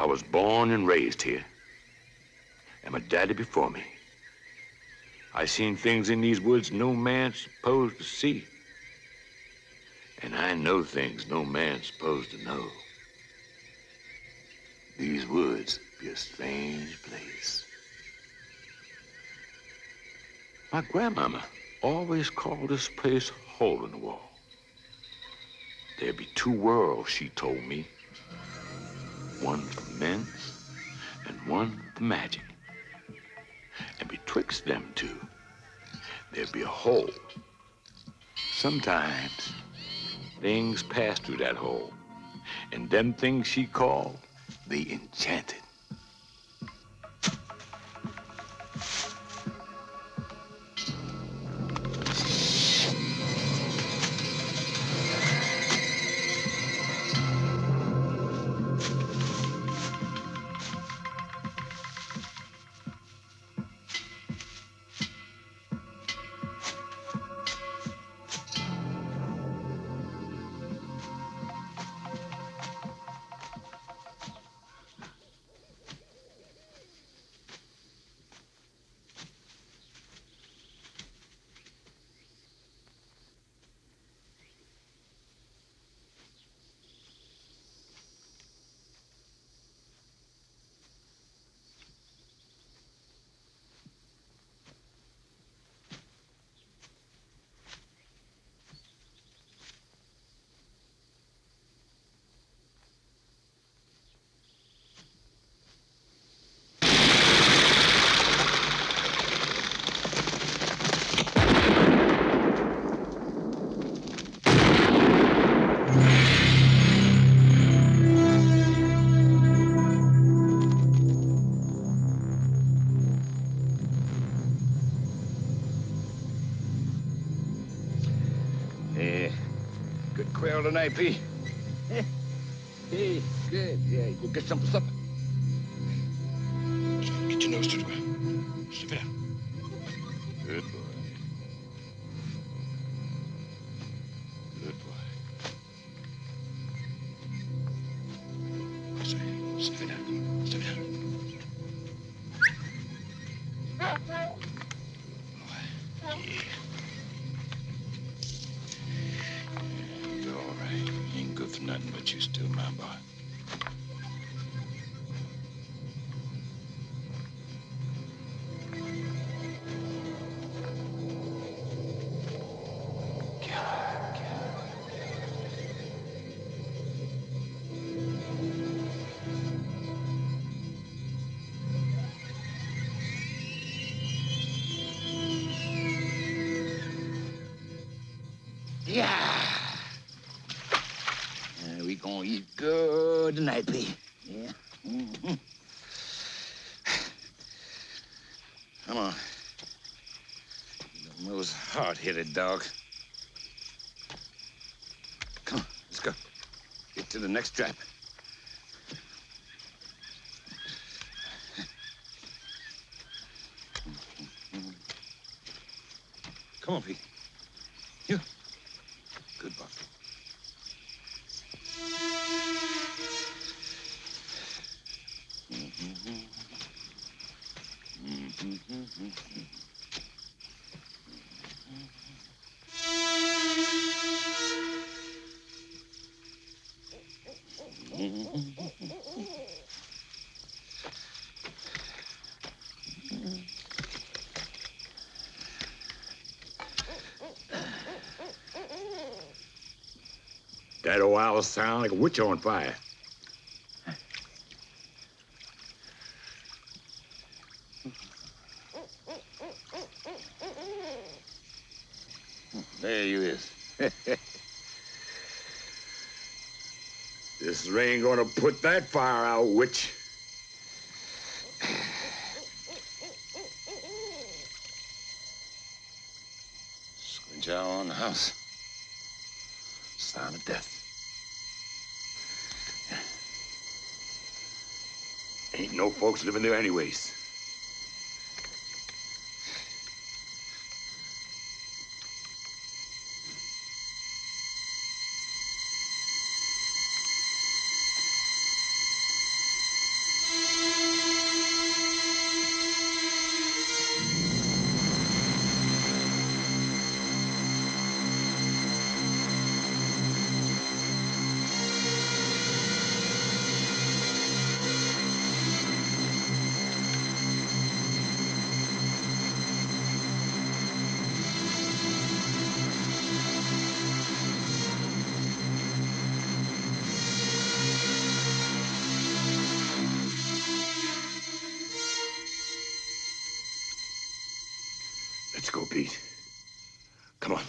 I was born and raised here. And my daddy before me. I seen things in these woods no man's supposed to see. And I know things no man's supposed to know. These woods be a strange place. My grandmama always called this place Hole in the Wall. There'd be two worlds, she told me. One for men's and one for magic. And betwixt them two, there'd be a hole. Sometimes things pass through that hole, and them things she called the Enchanted. Quail tonight, P. Hey, good. Yeah, go get some for supper. Get your nose to the ground. Slip it out. Good boy. Good boy. Slip it out. Slip it out. Boy. Yeah. Ain't good for nothing, but you still my boy. We gonna eat good tonight, P. Yeah. Mm-hmm. Come on. You nose hard-headed dog. Come on, let's go. Get to the next trap. Come on, P. You. Good boy. That old owl sound like a witch on fire. There you is. This rain gonna put that fire out, witch. Squint your eye on the house. Sign of death. Ain't no folks living there anyways. Let's go, Pete. Come on.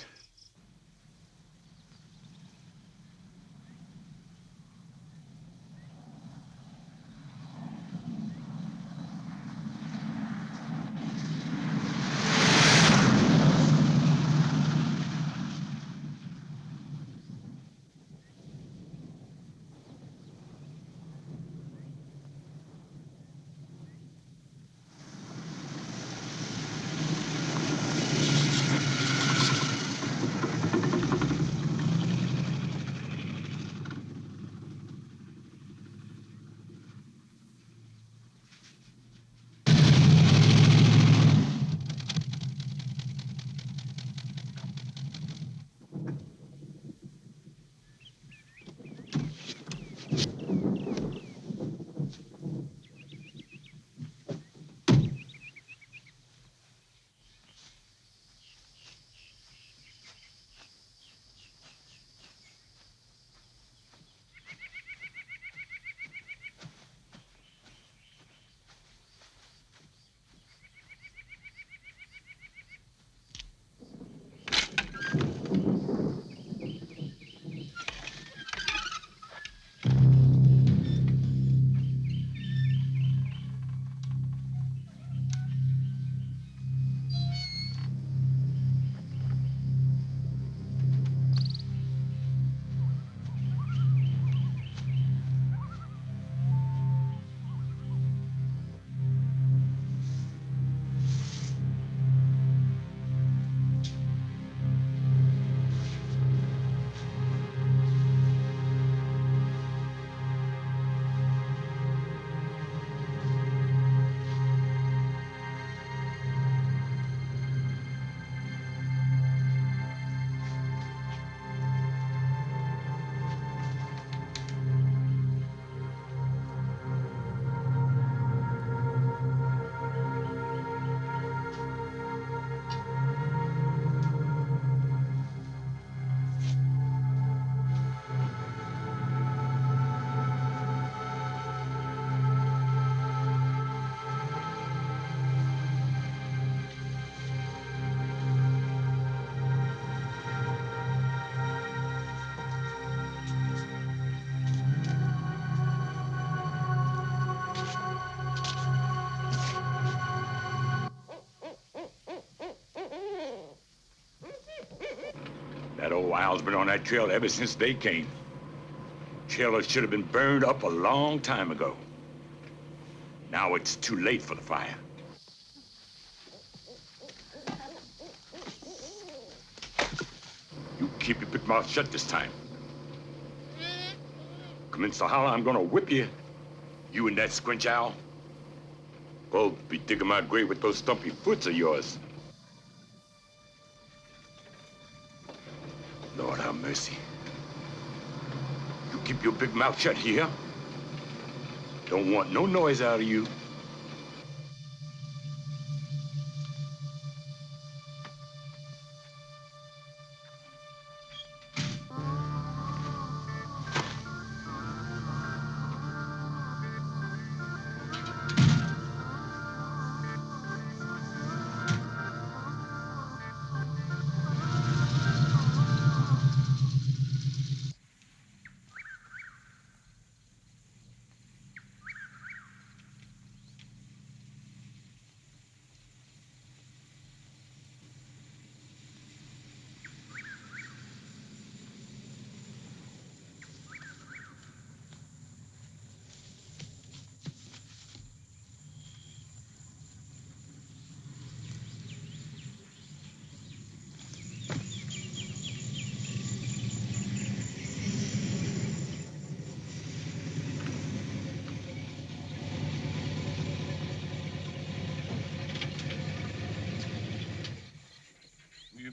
That old owl's been on that trail ever since they came. Trail should have been burned up a long time ago. Now it's too late for the fire. You keep your big mouth shut this time. Commence to holler, I'm gonna whip you. You and that squinch owl. Both be digging my grave with those stumpy foots of yours. Lord have mercy. You keep your big mouth shut here. Don't want no noise out of you.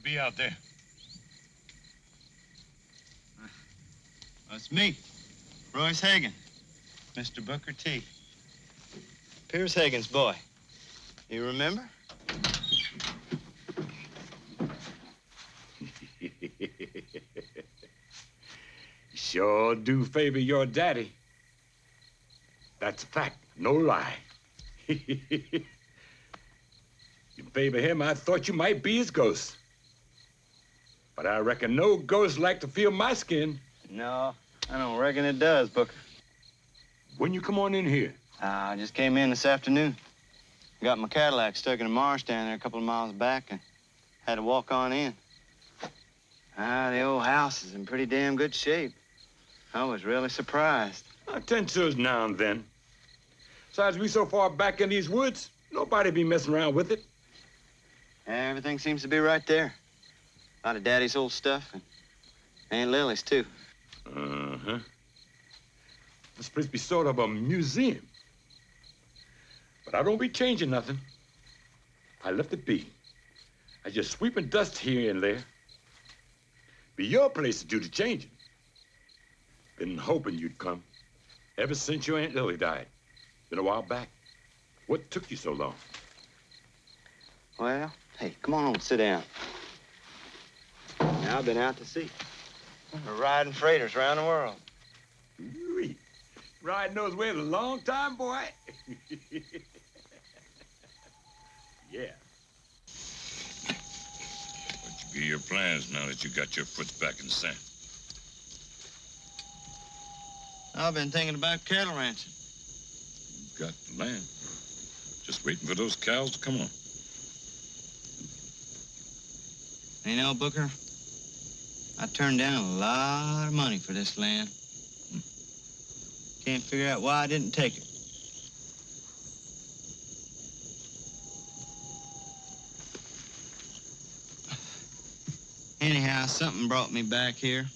Be out there. That's me, Royce Hagan, Mr. Booker T. Piers Hagan's boy. You remember? Sure do favor your daddy. That's a fact, no lie. You favor him, I thought you might be his ghost. But I reckon no ghost like to feel my skin. No, I don't reckon it does, Booker. When you come on in here? I just came in this afternoon. Got my Cadillac stuck in a marsh down there a couple of miles back and had to walk on in. The old house is in pretty damn good shape. I was really surprised. I tend to now and then. Besides, we so far back in these woods, nobody be messing around with it. Everything seems to be right there. A lot of Daddy's old stuff and Aunt Lily's, too. Uh-huh. This place be sort of a museum. But I don't be changing nothing. I left it be. I just sweep and dust here and there. Be your place to do the changing. Been hoping you'd come. Ever since your Aunt Lily died. Been a while back. What took you so long? Well, hey, come on over, sit down. Now, I've been out to sea. We're riding freighters around the world. Ooh-wee. Riding those ways a long time, boy. Yeah. What you be your plans now that you got your foot back in the sand? I've been thinking about cattle ranching. You got the land. Just waiting for those cows to come on. You know, Booker, I turned down a lot of money for this land. Can't figure out why I didn't take it. Anyhow, something brought me back here.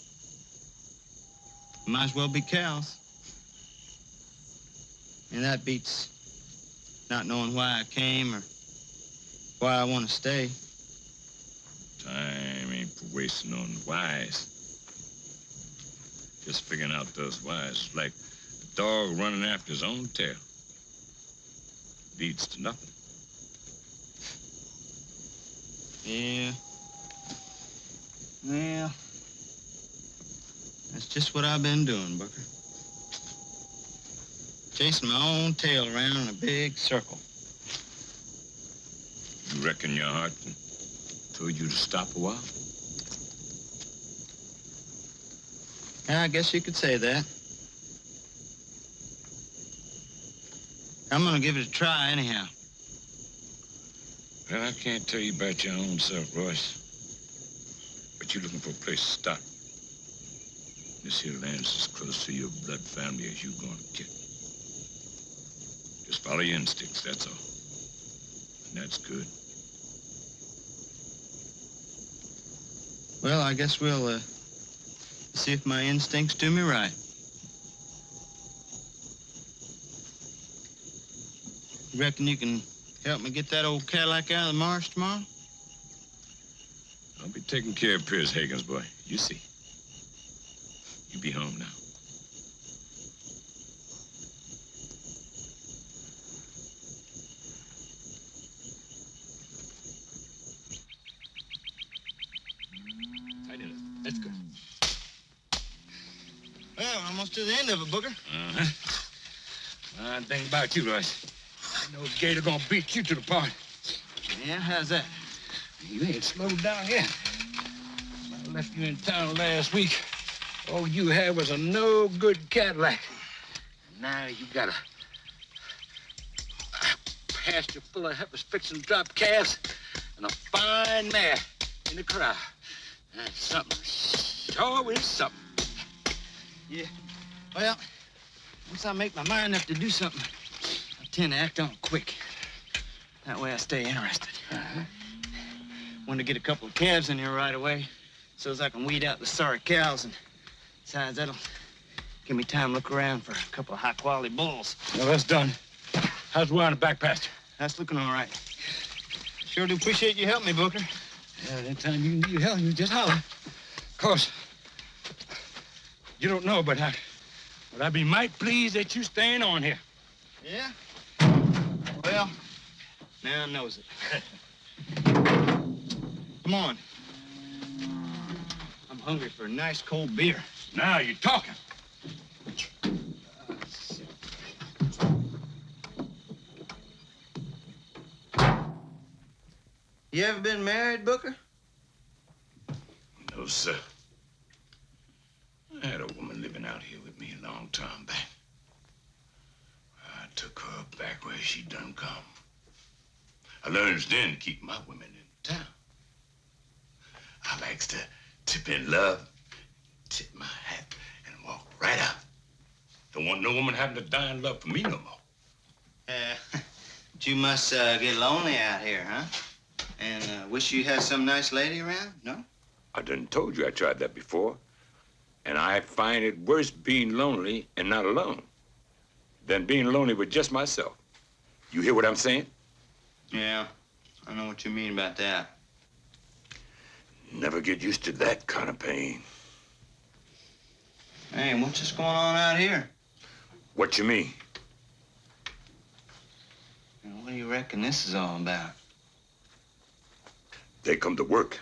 Might as well be cows. And that beats not knowing why I came or why I want to stay. Time ain't for wasting on whys. Just figuring out those whys is like a dog running after his own tail. Leads to nothing. Yeah. Well, that's just what I've been doing, Booker. Chasing my own tail around in a big circle. You reckon your heart told you to stop a while? I guess you could say that. I'm gonna give it a try anyhow. Well, I can't tell you about your own self, Royce. But you're looking for a place to stop. This here land's as close to your blood family as you're gonna get. Just follow your instincts, that's all. And that's good. Well, I guess we'll see if my instincts do me right. You reckon you can help me get that old Cadillac out of the marsh tomorrow? I'll be taking care of Piers Hagan's boy. You see. You be home now. I did it. That's good. Well, we're almost to the end of it, Booker. Uh-huh. One thing about you, Royce. I know Gator gonna beat you to the punch. Yeah, how's that? You ain't slowed down yet. When I left you in town last week, all you had was a no-good Cadillac. Now you got a pasture full of heifers fixing to drop calves and a fine mare in the corral. That's something. Sure is something. Yeah. Well, once I make my mind up to do something, I tend to act on it quick. That way I stay interested. Want to get a couple of calves in here right away so as I can weed out the sorry cows, and besides, that'll give me time to look around for a couple of high-quality bulls. Well, that's done. How's we on the back pasture? That's looking all right. Sure do appreciate you helping me, Booker. Yeah, anytime you need help, you just holler. Of course, you don't know, but I'd be mighty pleased that you staying on here. Yeah? Well, now I knows it. Come on. I'm hungry for a nice cold beer. Now you're talking. You ever been married, Booker? No, sir. I had a woman living out here with me a long time back. I took her back where she done come. I learned then to keep my women in town. I likes to tip in love, tip my hat, and walk right out. Don't want no woman having to die in love for me no more. But you must get lonely out here, huh? And wish you had some nice lady around, no? I done told you I tried that before. And I find it worse being lonely and not alone than being lonely with just myself. You hear what I'm saying? Yeah, I know what you mean about that. Never get used to that kind of pain. Hey, what's just going on out here? What you mean? What do you reckon this is all about? They come to work.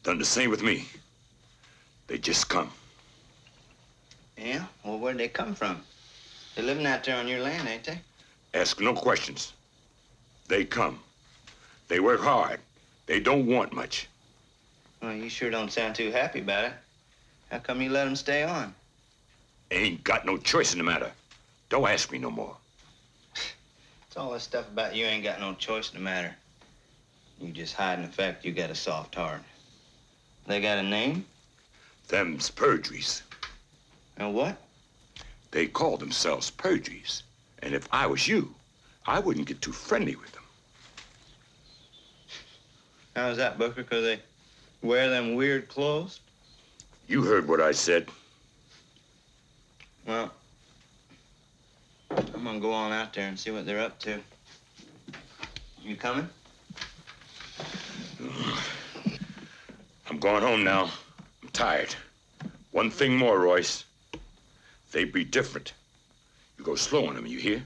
Done the same with me. They just come. Yeah? Well, where'd they come from? They're living out there on your land, ain't they? Ask no questions. They come. They work hard. They don't want much. Well, you sure don't sound too happy about it. How come you let them stay on? Ain't got no choice in the matter. Don't ask me no more. It's all this stuff about you ain't got no choice in the matter. You just hiding the fact you got a soft heart. They got a name? Them's perjuries. And what? They call themselves perjuries. And if I was you, I wouldn't get too friendly with them. How's that, Booker? 'Cause they wear them weird clothes? You heard what I said. Well, I'm gonna go on out there and see what they're up to. You coming? I'm going home now. I'm tired. One thing more, Royce. They be different. You go slow on them, you hear?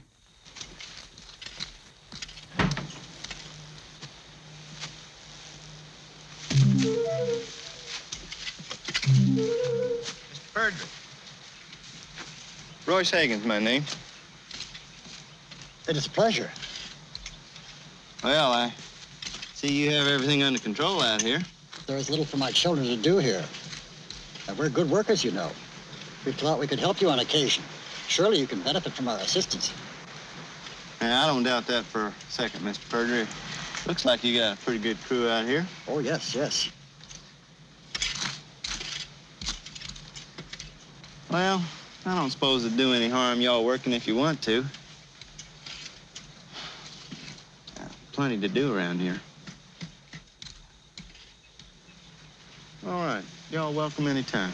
Mr. Perjury. Royce Hagan's my name. It is a pleasure. Well, I see you have everything under control out here. There is little for my children to do here. And we're good workers, you know. We thought we could help you on occasion. Surely you can benefit from our assistance. Yeah, I don't doubt that for a second, Mr. Perjury. Looks like you got a pretty good crew out here. Oh, yes, yes. Well, I don't suppose it'd do any harm y'all working if you want to. Plenty to do around here. All right. Y'all welcome anytime.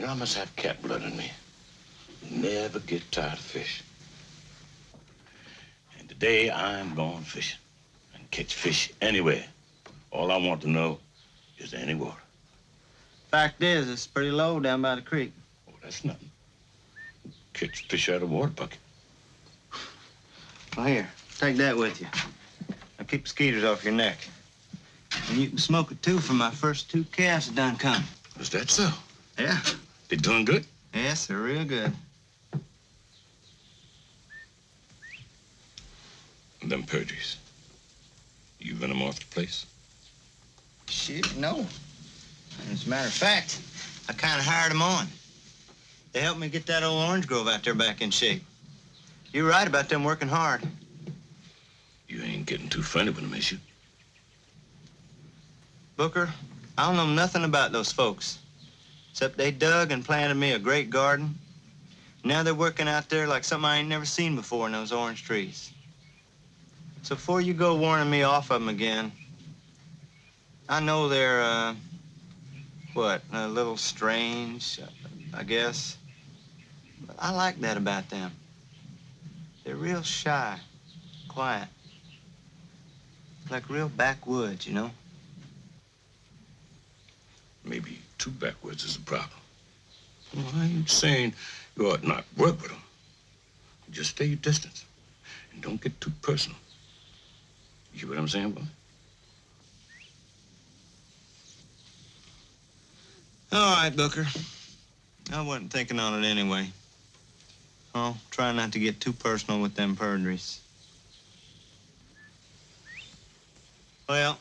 You know, I must have cat blood in me. Never get tired of fishing. And today I'm going fishing and catch fish anywhere. All I want to know is there any water. Fact is, it's pretty low down by the creek. Oh, that's nothing. Catch fish out of a water bucket. Well, here, take that with you. Now keep mosquitoes off your neck. And you can smoke it, too, for my first 2 calves that done come. Is that so? Yeah. They doing good? Yes, they're real good. And them Purges. You run them off the place? Shit, no. As a matter of fact, I kind of hired them on. They helped me get that old orange grove out there back in shape. You're right about them working hard. You ain't getting too friendly with them, is you? Booker, I don't know nothing about those folks. Except they dug and planted me a great garden. Now they're working out there like something I ain't never seen before in those orange trees. So before you go warning me off of them again, I know they're, a little strange, I guess. But I like that about them. They're real shy, quiet. Like real backwoods, you know? Maybe too backwoods is a problem. Well, I ain't saying you ought not work with them. Just stay your distance and don't get too personal. You hear what I'm saying, boy? All right, Booker. I wasn't thinking on it anyway. Oh, try not to get too personal with them perjuries. Well,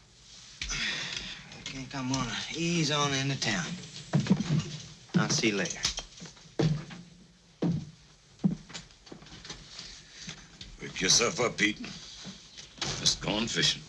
I think I'm gonna ease on into town. I'll see you later. Wake yourself up, Pete. Let's go on fishing.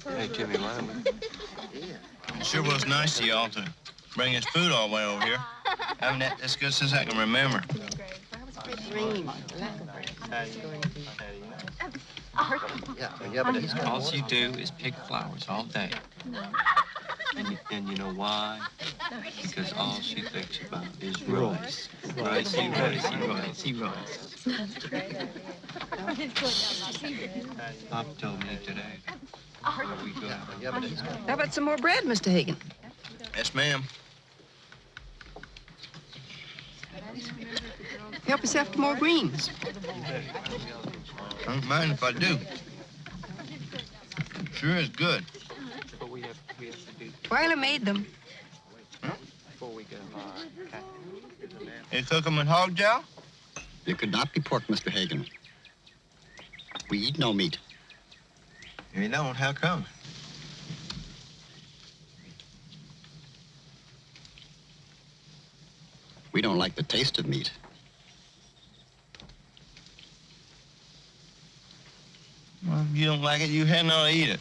Hey, Jimmy, why don't we? It sure was nice of y'all to bring us food all the way over here. Haven't had this good since I can remember. Yeah, but he's got All you do is pick flowers all day. And you know why? Because all she thinks about is Royce. Roycey, Roycey, Roycey, Royce. Pop told me today where we go. Yeah, but he's got How about some more bread, Mr. Hagan? Yes, ma'am. Help yourself to more greens. Don't mind if I do. Sure is good. But we have to do Twyla made them. before we go. You cook them in hog jowl? It could not be pork, Mr. Hagan. We eat no meat. You don't. How come? We don't like the taste of meat. Well, if you don't like it, you hadn't ought to eat it.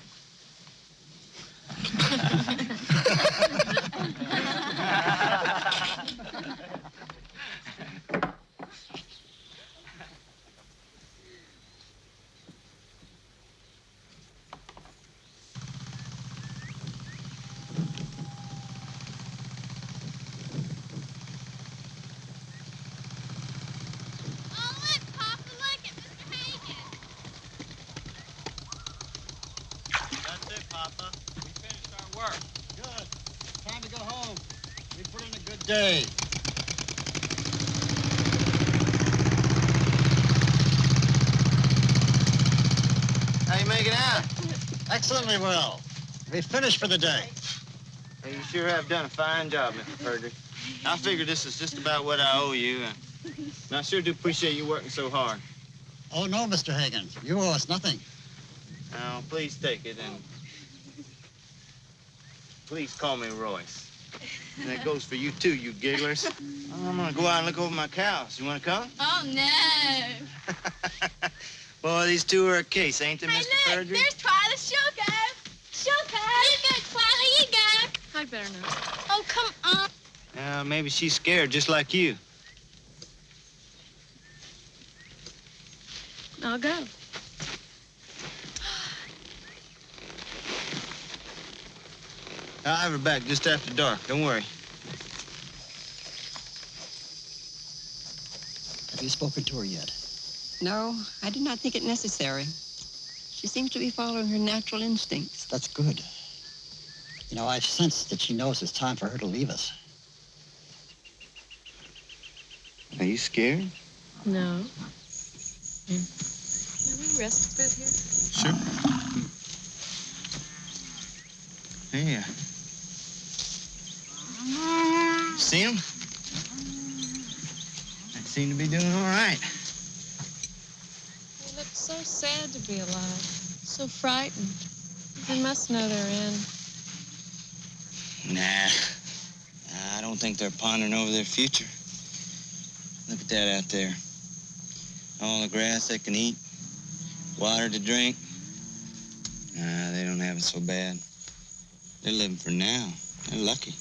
Day. How you making out? Excellently well. We finished for the day. Well, you sure have done a fine job, Mr. Frederick. I figure this is just about what I owe you, and I sure do appreciate you working so hard. Oh, no, Mr. Hagan. You owe us nothing. Now, please take it, and please call me Royce. And that goes for you, too, you gigglers. I'm gonna go out and look over my cows. You wanna come? Oh, no. Boy, these two are a case, ain't they, Hey, Mr. look, Frederick? there's Twyla. She'll go. She'll go. You go, Twyla, you go. I'd better not. Oh, come on. Maybe she's scared, just like you. I'll go. I'll have her back just after dark. Don't worry. Have you spoken to her yet? No, I did not think it necessary. She seems to be following her natural instincts. That's good. You know, I sense that she knows it's time for her to leave us. Are you scared? No. Can we rest a bit here? Sure. Yeah. See him? They seem to be doing all right. They look so sad to be alive, so frightened. They must know their end. Nah, I don't think they're pondering over their future. Look at that out there. All the grass they can eat, water to drink. Nah, they don't have it so bad. They're living for now. They're lucky.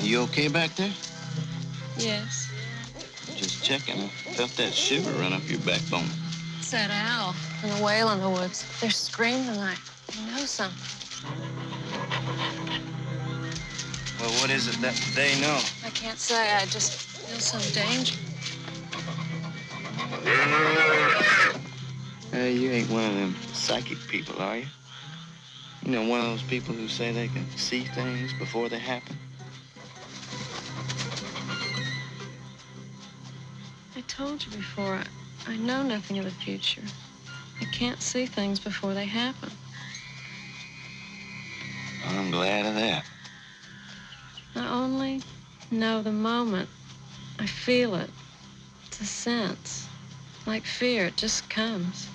You okay back there? Yes. Just checking. I felt that shiver run up your backbone. It's that owl and the whale in the woods. They're screaming tonight. I know something. Well, what is it that they know? I can't say. I just feel some danger. Hey, you ain't one of them psychic people, are you? You know, one of those people who say they can see things before they happen? told you before, I know nothing of the future. I can't see things before they happen. I'm glad of that. I only know the moment. I feel it. It's a sense. Like fear, it just comes.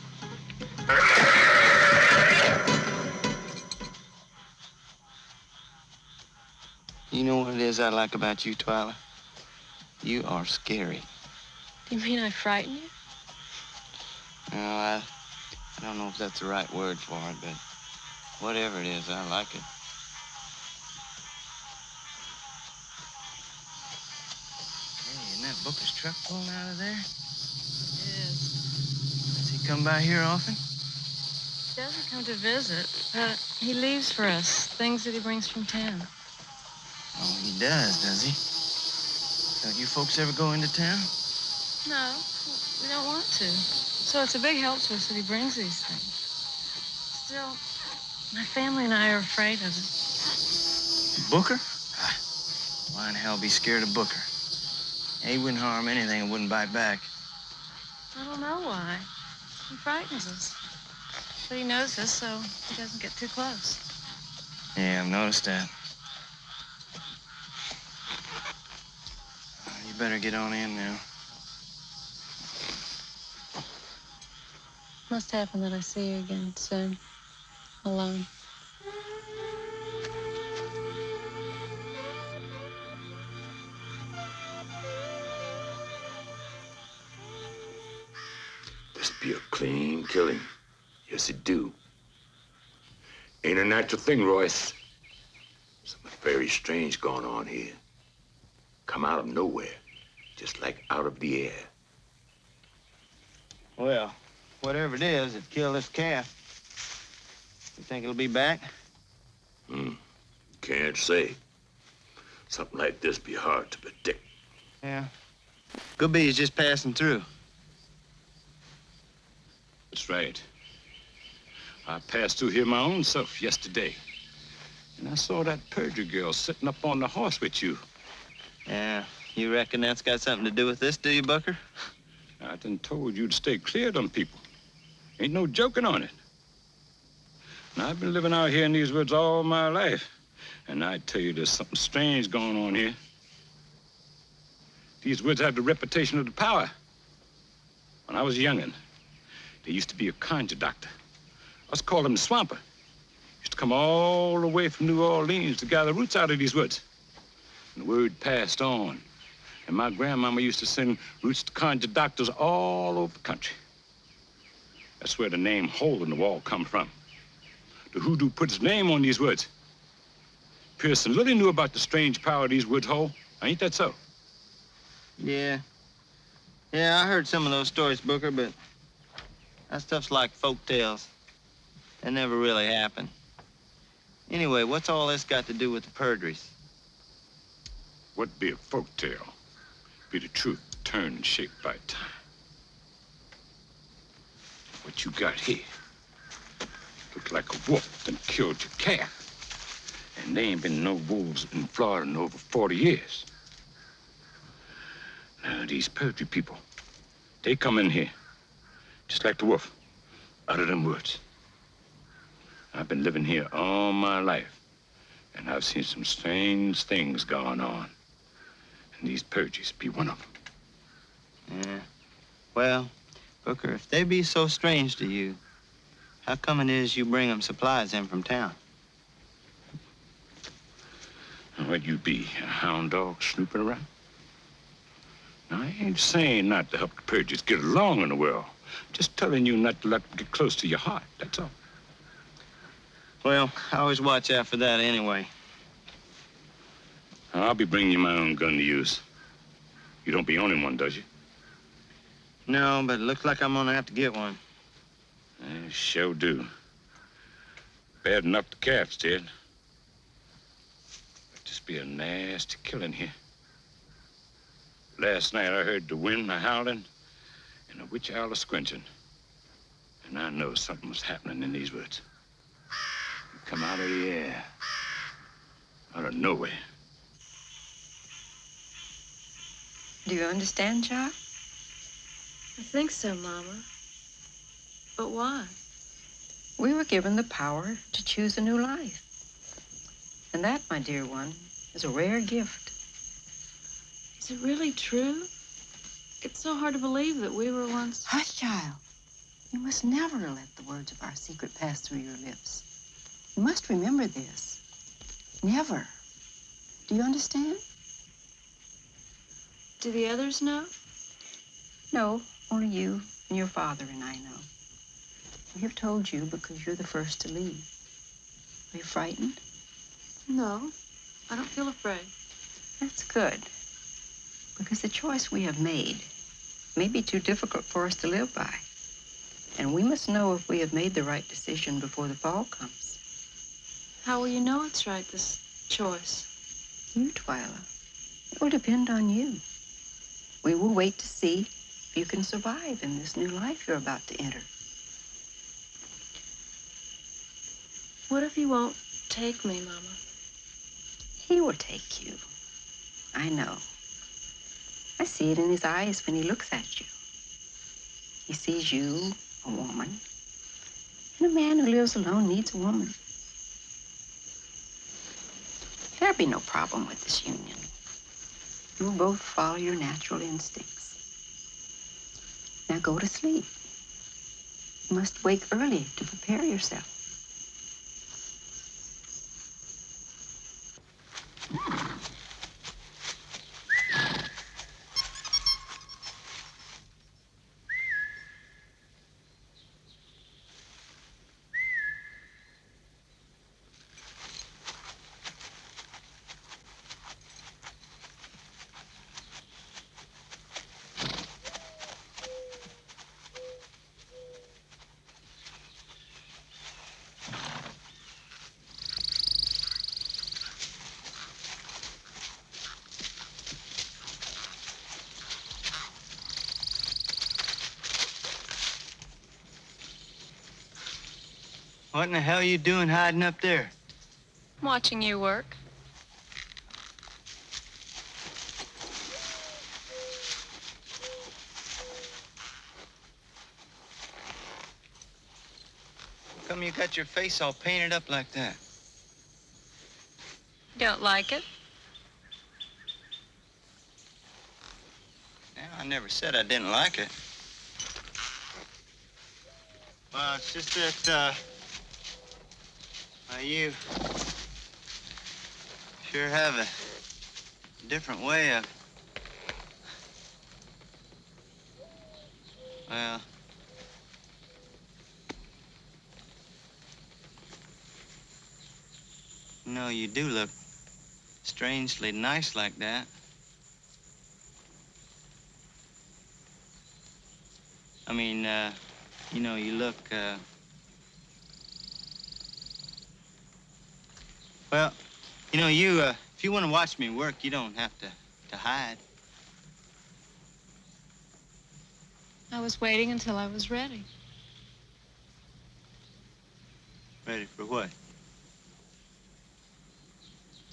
You know what it is I like about you, Twyla? You are scary. Do you mean I frighten you? No, I don't know if that's the right word for it, but whatever it is, I like it. Hey, isn't that Booker's truck pulling out of there? It is. Does he come by here often? He doesn't come to visit, but he leaves for us things that he brings from town. Oh, he does he? Don't you folks ever go into town? No, we don't want to. So it's a big help to us that he brings these things. Still, my family and I are afraid of him. Booker? Why in hell be scared of Booker? He wouldn't harm anything and wouldn't bite back. I don't know why. He frightens us. But he knows us, so he doesn't get too close. Yeah, I've noticed that. You better get on in now. Must happen that I see you again soon. Alone. This be a clean killing. Yes, it do. Ain't a natural thing, Royce. Something very strange going on here. Come out of nowhere, just like out of the air. Well, whatever it is, it killed this calf. You think it'll be back? Can't say. Something like this be hard to predict. Yeah. Could be he's just passing through. That's right. I passed through here my own self yesterday. And I saw that perjury girl sitting up on the horse with you. Yeah. You reckon that's got something to do with this, do you, Booker? I done told you to stay clear of them people. Ain't no joking on it. Now, I've been living out here in these woods all my life. And I tell you, there's something strange going on here. These woods have the reputation of the power. When I was youngin', there used to be a conjure doctor. Us called him the Swamper. Used to come all the way from New Orleans to gather roots out of these woods. And the word passed on. And my grandmama used to send roots to conjure doctors all over the country. That's where the name Hole in the Wall come from. The hoodoo put his name on these woods. Pearson Lilly knew about the strange power these woods hold. Ain't that so? Yeah. Yeah, I heard some of those stories, Booker, but that stuff's like folk tales. They never really happened. Anyway, what's all this got to do with the perjuries? What be a folk tale? Be the truth turned and shaped by time. What you got here look like a wolf that killed your calf. And there ain't been no wolves in Florida in over 40 years. Now, these perjury people, they come in here, just like the wolf, out of them woods. I've been living here all my life, and I've seen some strange things going on. And these perjuries be one of them. Yeah. Well, Booker, if they be so strange to you, how come it is you bring them supplies in from town? And what you be, a hound dog snooping around? Now, I ain't saying not to help the perjuries get along in the world. Just telling you not to let them get close to your heart, that's all. Well, I always watch out for that anyway. I'll be bringing you my own gun to use. You don't be owning one, does you? No, but it looks like I'm gonna have to get one. I sure do. Bad enough the calf's dead. It'd just be a nasty killing here. Last night I heard the wind a-howling and a witch owl a-squinching. And I know something was happening in these woods. It come out of the air. Out of nowhere. Do you understand, Charles? I think so, Mama. But why? We were given the power to choose a new life. And that, my dear one, is a rare gift. Is it really true? It's so hard to believe that we were once... Hush, child. You must never let the words of our secret pass through your lips. You must remember this. Never. Do you understand? Do the others know? No, only you and your father and I know. We have told you because you're the first to leave. Are you frightened? No, I don't feel afraid. That's good. Because the choice we have made may be too difficult for us to live by. And we must know if we have made the right decision before the fall comes. How will you know it's right, this choice? You, Twyla. It will depend on you. We will wait to see if you can survive in this new life you're about to enter. What if he won't take me, Mama? He will take you. I know. I see it in his eyes when he looks at you. He sees you, a woman. And a man who lives alone needs a woman. There'll be no problem with this union. You will both follow your natural instincts. Now go to sleep. You must wake early to prepare yourself. What in the hell are you doing hiding up there? I'm watching you work. Come you got your face all painted up like that? Don't like it? Yeah, I never said I didn't like it. Well, it's just that, you sure have a different way of, well, no, you do look strangely nice like that. I mean, you know, you look, well, you know, if you want to watch me work, you don't have to hide. I was waiting until I was ready. Ready for what?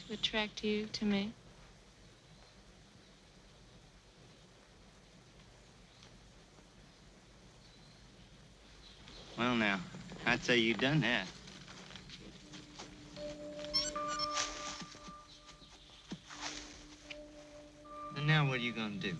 To attract you to me. Well, now, I'd say you done that. And now what are you gonna do?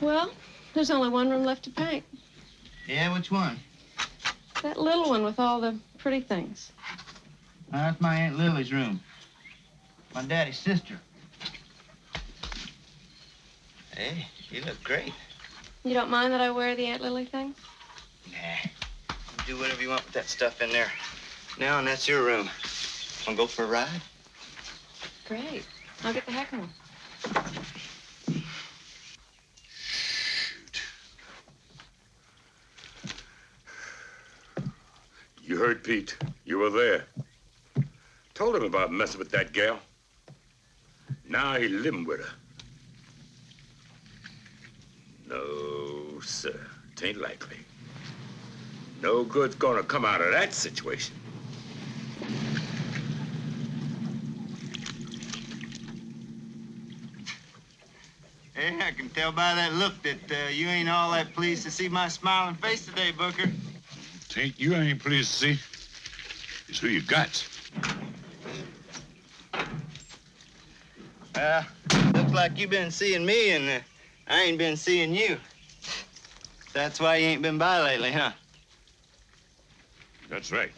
Well, there's only one room left to paint. Yeah, which one? That little one with all the pretty things. That's my Aunt Lily's room. My daddy's sister. Hey, you look great. You don't mind that I wear the Aunt Lily things? Nah. You do whatever you want with that stuff in there. Now, and that's your room. Wanna go for a ride? Great. I'll get the heck one. You heard Pete. You were there. Told him about messing with that gal. Now he living with her. No, sir. It ain't likely. No good's gonna come out of that situation. Hey, I can tell by that look that you ain't all that pleased to see my smiling face today, Booker. Ain't you ain't pleased to see. It's who you got. Looks like you been seeing me and I ain't been seeing you. That's why you ain't been by lately, huh? That's right.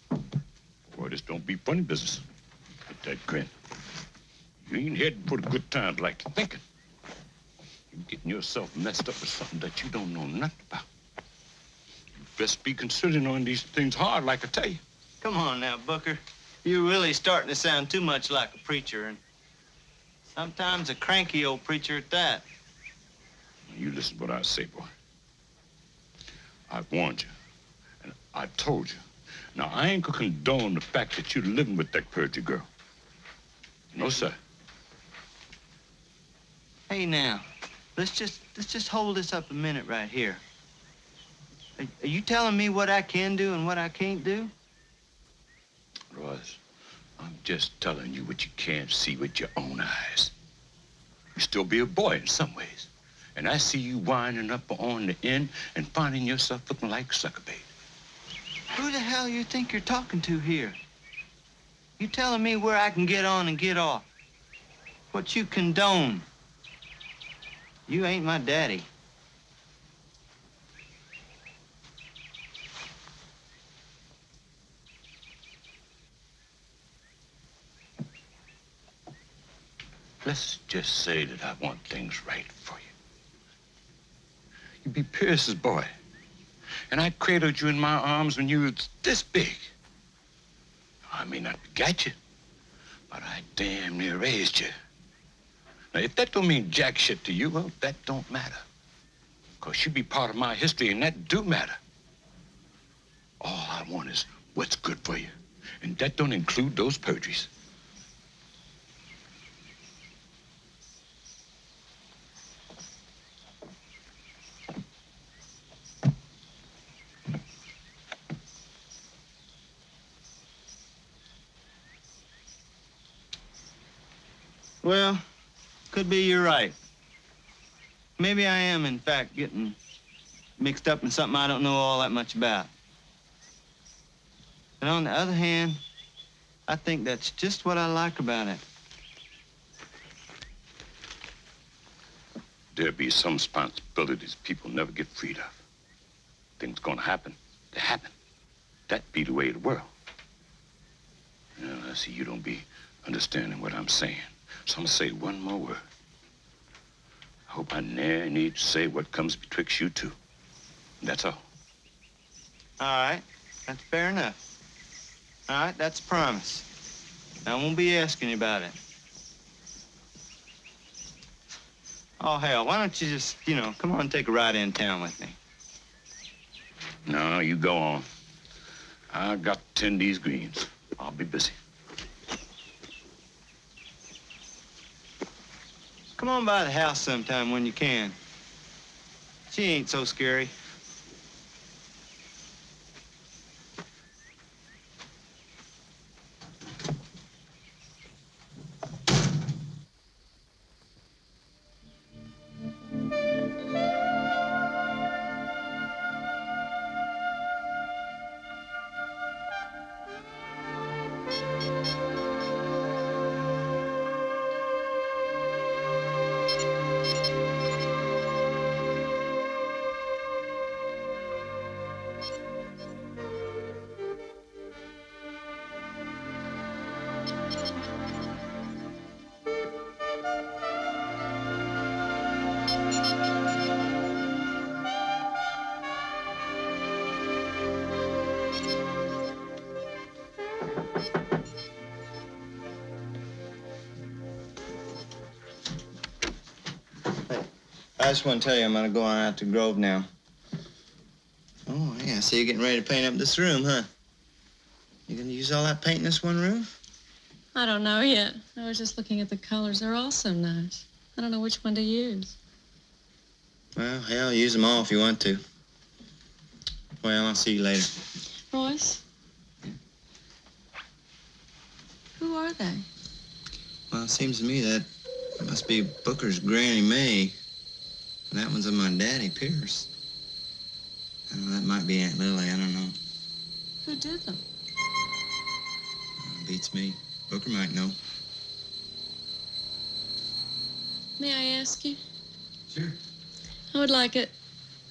Boy, this don't be funny business. With that grin. You ain't heading for the good times like you're thinking. You're getting yourself messed up with something that you don't know nothing about. You best be considering on these things hard, like I tell you. Come on now, Booker. You're really starting to sound too much like a preacher, and sometimes a cranky old preacher at that. You listen to what I say, boy. I've warned you, and I've told you. Now, I ain't gonna condone the fact that you're living with that Purdy girl. No, sir. Hey, now, let's just hold this up a minute right here. Are you telling me what I can do and what I can't do? Royce, I'm just telling you what you can't see with your own eyes. You still be a boy in some ways. And I see you winding up on the end and finding yourself looking like sucker bait. Who the hell you think you're talking to here? You telling me where I can get on and get off? What you condone? You ain't my daddy. Let's just say that I want things right for you. You be Pierce's boy. And I cradled you in my arms when you was this big. I may not begat you, but I damn near raised you. Now, if that don't mean jack shit to you, well, that don't matter. Because you be part of my history, and that do matter. All I want is what's good for you. And that don't include those perjuries. Well, could be you're right. Maybe I am, in fact, getting mixed up in something I don't know all that much about. But on the other hand, I think that's just what I like about it. There be some responsibilities people never get freed of. Things gonna happen. They happen. That be the way of the world. You know, I see you don't be understanding what I'm saying. So I'm gonna say one more word. I hope I never need to say what comes betwixt you two. That's all. All right, that's fair enough. All right, that's a promise. I won't be asking you about it. Oh, hell, why don't you just, come on and take a ride in town with me? No, you go on. I got to tend these greens. I'll be busy. Come on by the house sometime when you can. She ain't so scary. I just want to tell you I'm going to go on out to Grove now. Oh, yeah, so you're getting ready to paint up this room, huh? You going to use all that paint in this one room? I don't know yet. I was just looking at the colors. They're all so nice. I don't know which one to use. Well, hell, use them all if you want to. Well, I'll see you later. Royce? Who are they? Well, it seems to me that must be Booker's Granny May. And that one's of my daddy, Pierce. That might be Aunt Lily, I don't know. Who did them? Beats me. Booker might know. May I ask you? Sure. I would like it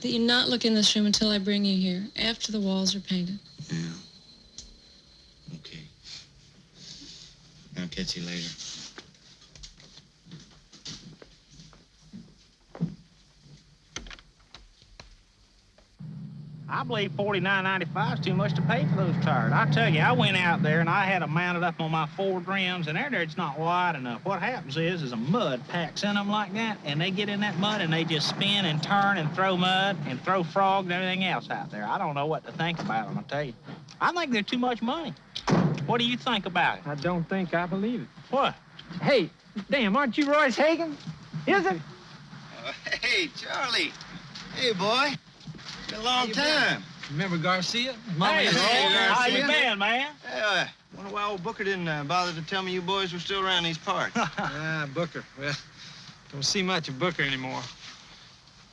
that you not look in this room until I bring you here, after the walls are painted. Yeah. Okay. I'll catch you later. I believe $49.95 is too much to pay for those tires. I tell you, I went out there and I had them mounted up on my Ford rims, and they're just not wide enough. What happens is a mud packs in them like that, and they get in that mud and they just spin and turn and throw mud and throw frogs and everything else out there. I don't know what to think about them, I tell you. I think they're too much money. What do you think about it? I don't think I believe it. What? Hey, damn, aren't you Royce Hagan? Is it? Hey, Charlie. Hey, boy. Been a long time. Remember Garcia? Hey, how you been, man? Hey, wonder why old Booker didn't bother to tell me you boys were still around these parts. Booker. Well, don't see much of Booker anymore.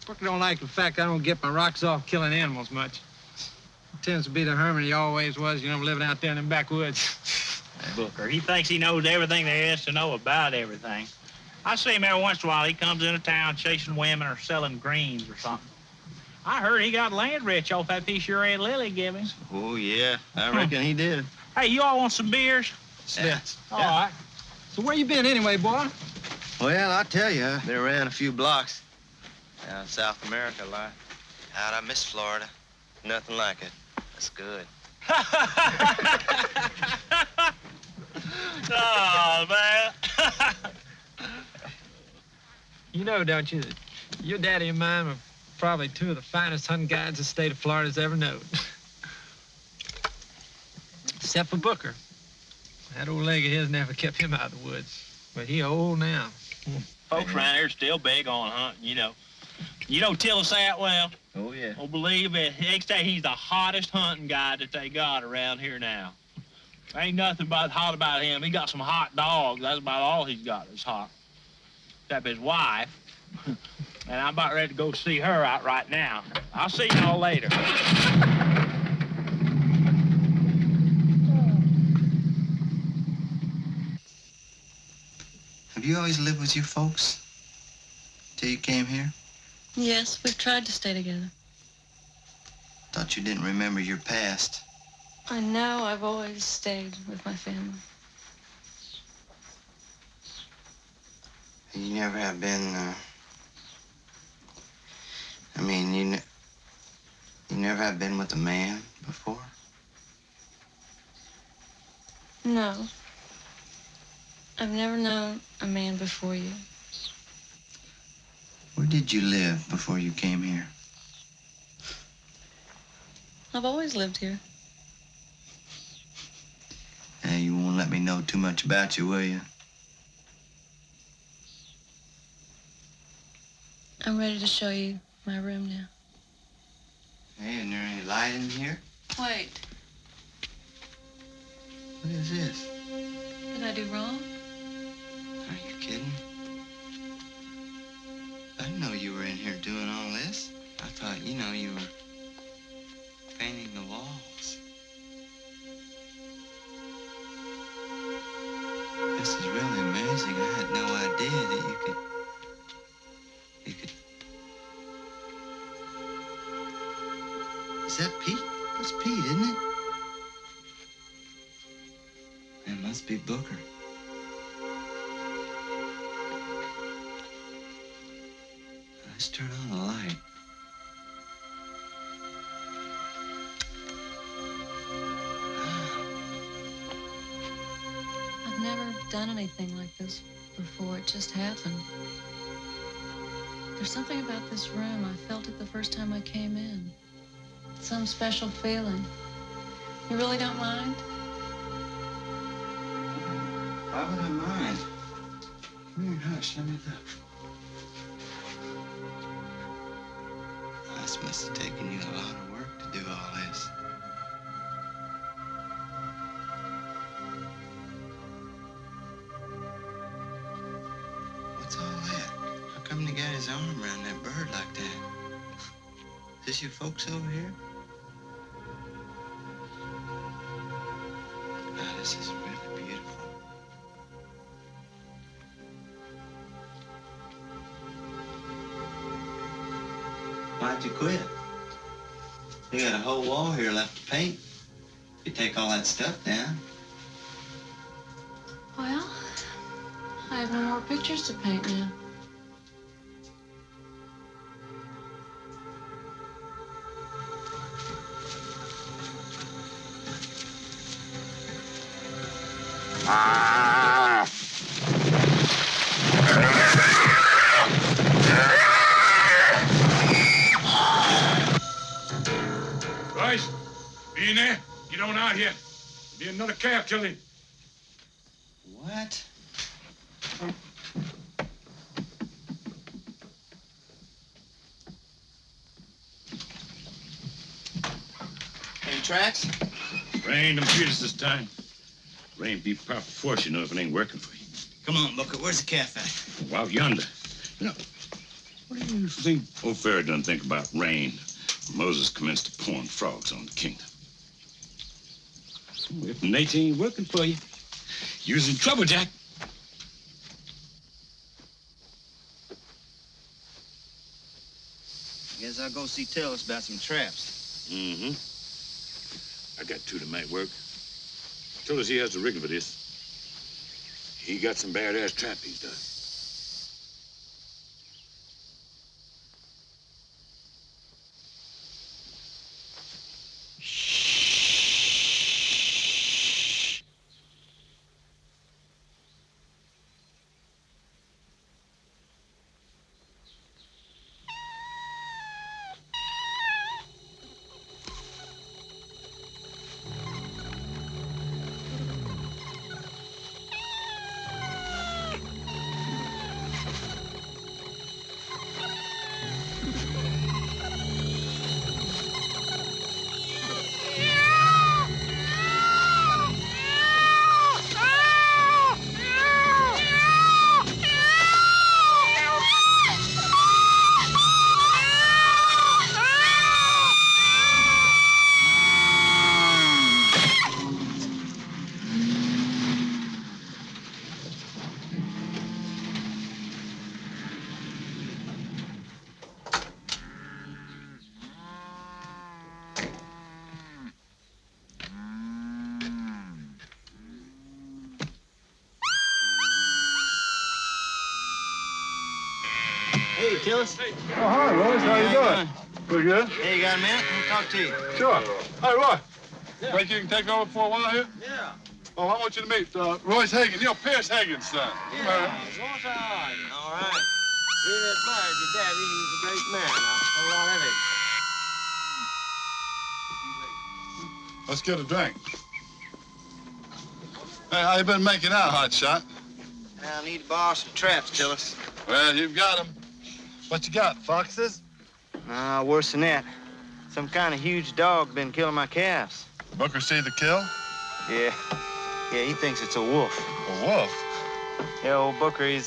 Booker don't like the fact I don't get my rocks off killing animals much. He tends to be the hermit he always was, you know, living out there in them backwoods. Booker, he thinks he knows everything there is to know about everything. I see him every once in a while. He comes into town chasing women or selling greens or something. I heard he got land rich off that piece your Aunt Lily gave him. Oh, yeah. I reckon he did. Hey, you all want some beers? Yeah. All right. So where you been anyway, boy? Well, I'll tell you, I've been around a few blocks. Down in South America, like. I miss Florida. Nothing like it. That's good. Oh, man. You know, don't you, that your daddy and mine were probably two of the finest hunting guides the state of Florida's ever known. Except for Booker. That old leg of his never kept him out of the woods. But he old now. Folks around here are still big on hunting, you know. You know Tillis that well? Oh, yeah. Oh, believe it. They say he's the hottest hunting guy that they got around here now. Ain't nothing but hot about him. He got some hot dogs. That's about all he's got is hot. Except his wife. And I'm about ready to go see her out right now. I'll see y'all later. Have you always lived with your folks? Till you came here? Yes, we've tried to stay together. Thought you didn't remember your past. I know. I've always stayed with my family. You never have been, I mean, you never have been with a man before? No. I've never known a man before you. Where did you live before you came here? I've always lived here. Hey, you won't let me know too much about you, will you? I'm ready to show you my room now. Hey, isn't there any light in here? Wait, What is this? did I do wrong? Are you kidding? I didn't know you were in here doing all this. I thought, you know, you were painting the walls. This is really amazing. I had no idea that you could... Is that Pete? That's Pete, isn't it? It must be Booker. Let's turn on the light. never done anything like this before. It just happened. There's something about this room. I felt it the first time I came in. Some special feeling. You really don't mind? Why would I mind? Come here, hush, let me look. This must have taken you a lot of work to do all this. What's all that? How come he got his arm around that bird like that? Is this your folks over here? Ah, this is really beautiful. Why'd you quit? You got a whole wall here left to paint. You take all that stuff down. Well, I have no more pictures to paint now. Royce, be in there. Get on out here. There'll be another calf killing. What? Any tracks? Rain them Peters this time. Rain be proper force, you know, if it ain't working for you. Come on, Booker. Where's the calf at? Out yonder. You know, what do you think old Pharaoh done think about rain? Moses commenced to pouring frogs on the kingdom. If nature ain't working for you, you're in trouble, Jack. Guess I'll go see Tillis about some traps. Mm-hmm. I got two that might work. Told us he has the rigging for this. He got some badass trap he's done. Hey, Tillis. Oh, hi, Royce. How you doing? Pretty good. Hey, you got a minute? Let me talk to you. Sure. Hey, Roy. Think you can take over for a while here? Yeah. Oh, I want you to meet Royce Hagan. You know, Pierce Hagan's son. You know him. All right. Really admired your daddy. He's a great man. A lot of it. Let's get a drink. Hey, how you been making out, hot shot? I need to borrow some traps, Tillis. Well, you've got them. What you got, foxes? Worse than that. Some kind of huge dog been killing my calves. Booker see the kill? Yeah. Yeah, he thinks it's a wolf. A wolf? Yeah, old Booker, he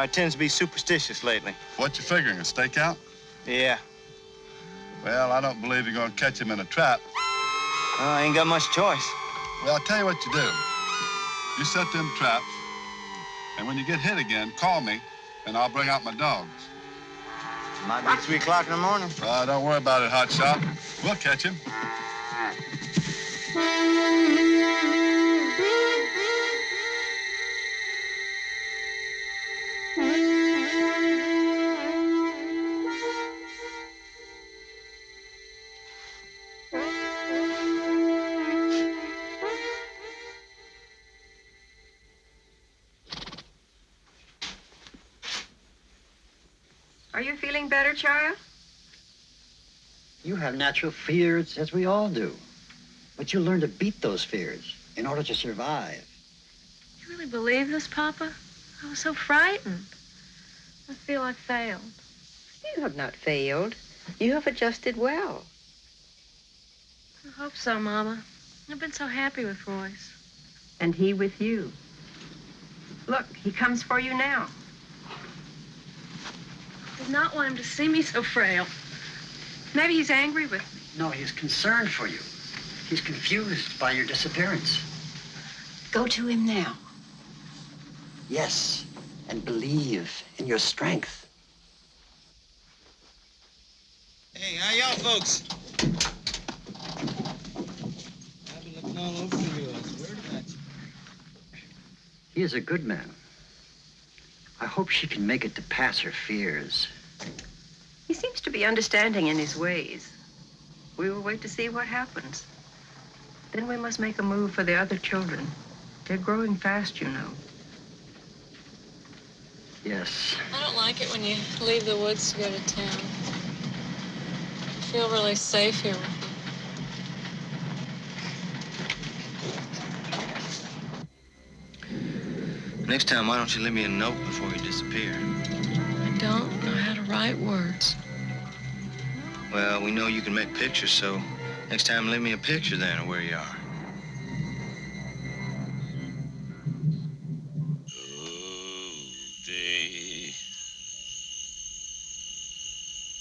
tends to be superstitious lately. What you figuring, a stakeout? Yeah. Well, I don't believe you're gonna catch him in a trap. I ain't got much choice. Well, I'll tell you what you do. You set them traps, and when you get hit again, call me, and I'll bring out my dogs. Might be 3 o'clock in the morning. Don't worry about it, hot shot. We'll catch him. Are you feeling better, child? You have natural fears, as we all do. But you learn to beat those fears in order to survive. You really believe this, Papa? I was so frightened. I feel I failed. You have not failed. You have adjusted well. I hope so, Mama. I've been so happy with Royce. And he with you. Look, he comes for you now. I did not want him to see me so frail. Maybe he's angry with me. No, he's concerned for you. He's confused by your disappearance. Go to him now. Yes, and believe in your strength. Hey, how y'all folks? I've been looking all over for you. I swear to God. He is a good man. I hope she can make it to pass her fears. He seems to be understanding in his ways. We will wait to see what happens. Then we must make a move for the other children. They're growing fast, you know. Yes. I don't like it when you leave the woods to go to town. I feel really safe here with you. Next time, why don't you leave me a note before you disappear? I don't know how to write words. Well, we know you can make pictures, so next time leave me a picture then of where you are. Oh, day.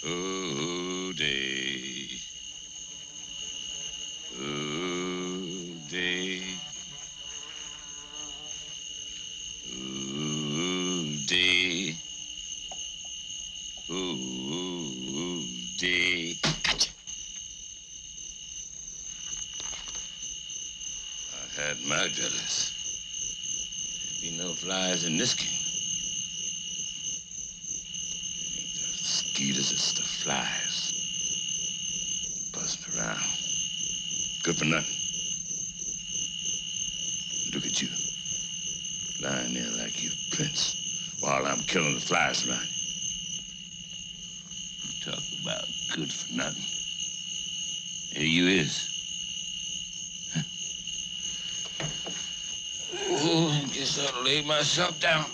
Oh, day. Oh, day. Oh, day. Gotcha. I had my jealous. There'd be no flies in this kingdom. Mosquitoes, it's the flies. Buzzing around. Good for nothing. Look at you. Lying there like you're a prince while I'm killing the flies around you. You talk about good for nothing. There you is. Huh. Oh, I guess I'll lay myself down.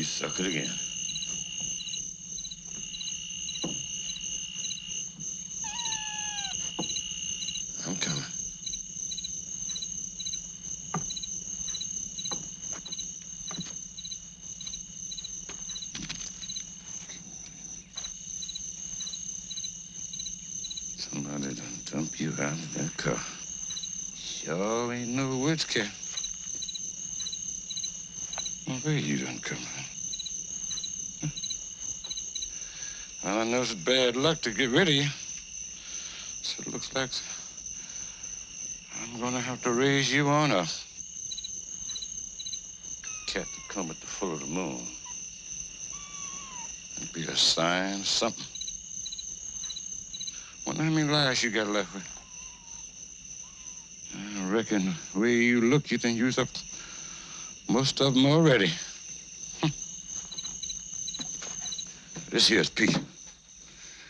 Suck it again. I'm coming. Somebody done dump you out of that car. Sure ain't no woods cat. Well, where you done come from? Well, I know it's bad luck to get rid of you. So it looks like I'm gonna have to raise you on a cat to come at the full of the moon. It'd be a sign, something. Wonder how many lives you got left with. I reckon the way you look, you think you used up most of them already. This here's Pete.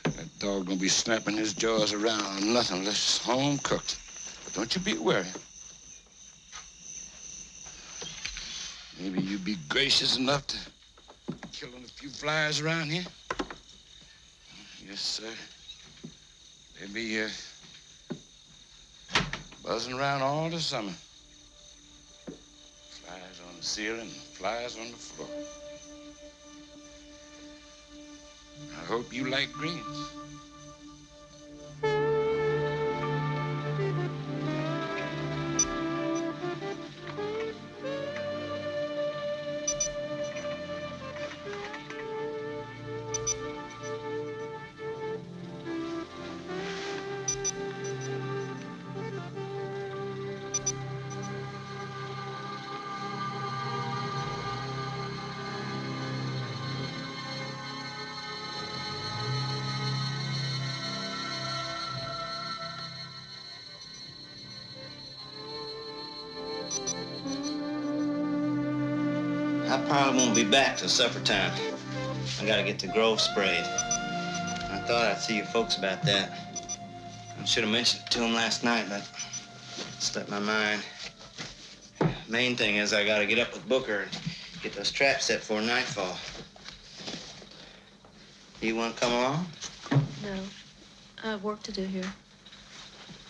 That dog gonna be snapping his jaws around on nothing unless it's home cooked. But don't you be worried. Maybe you be gracious enough to killing a few flies around here. Yes, sir. Maybe buzzing around all the summer. Flies on the ceiling, flies on the floor. I hope you like greens. I probably won't be back till supper time. I gotta get the grove sprayed. I thought I'd see you folks about that. I should have mentioned it to them last night, but it slipped my mind. Main thing is I gotta get up with Booker and get those traps set for nightfall. You want to come along? No. I have work to do here.